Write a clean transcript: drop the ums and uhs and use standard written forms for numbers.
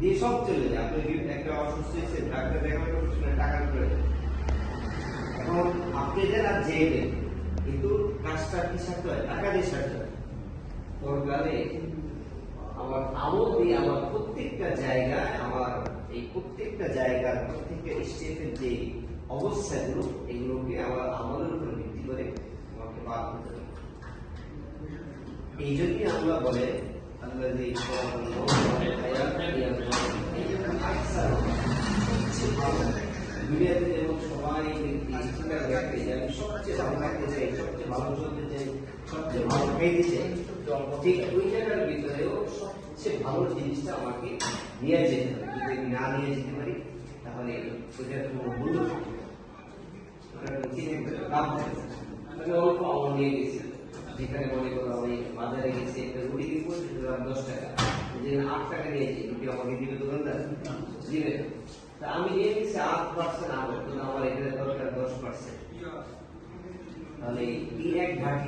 দিয়ে সব চলে যায়। আপনি একটা অসুস্থ হয়েছে, ডাক্তার দেখানোর প্রশ্নে টাকা করে এখন আপনি দেন আর যেয়ে কিন্তু কাজটা কি সারতে হয়? টাকা দিয়ে সারতে হয়। পরকালে আমার আমল দিয়ে আমার প্রত্যেকটা জায়গায়, আমার এই প্রত্যেকটা জায়গার প্রত্যেকটা স্টেপের যে অবস্থাগুলো, এগুলোকে আমার আমলের উপর ভিত্তি করে আমাকে পার করতে হবে। এই জন্যই আমরা বলে আল্লাহ যে দুনিয়াতে যেমন সবাই সবচেয়ে ভালো থাকতে চাই, সবচেয়ে ভালো চলতে চাই, সবচেয়ে ভালো খাইতে চাই, ঠিক ওই জায়গার ভিতরেও সবচেয়ে ভালো জিনিসটা আমাকে নিয়ে যেতে হবে। যদি আমি না নিয়ে যেতে পারি তাহলে ওইটার কোনো মূল্য থাকে লাভ থাকে। আমি অল্প আমার নিয়ে গেছি, যেখানে মনে করো আমি বাজারে গেছি একটা রুটি কিনবো, 10 টাকা, যে 8 টাকা নিয়েছি, রুটি আমাকে দিবে দোকানদার? দিবে। তা আমি নিয়ে গেছি 8% আবার, কিন্তু আমার এখানে দরকার 10%। তাহলে এই এক ঘাটি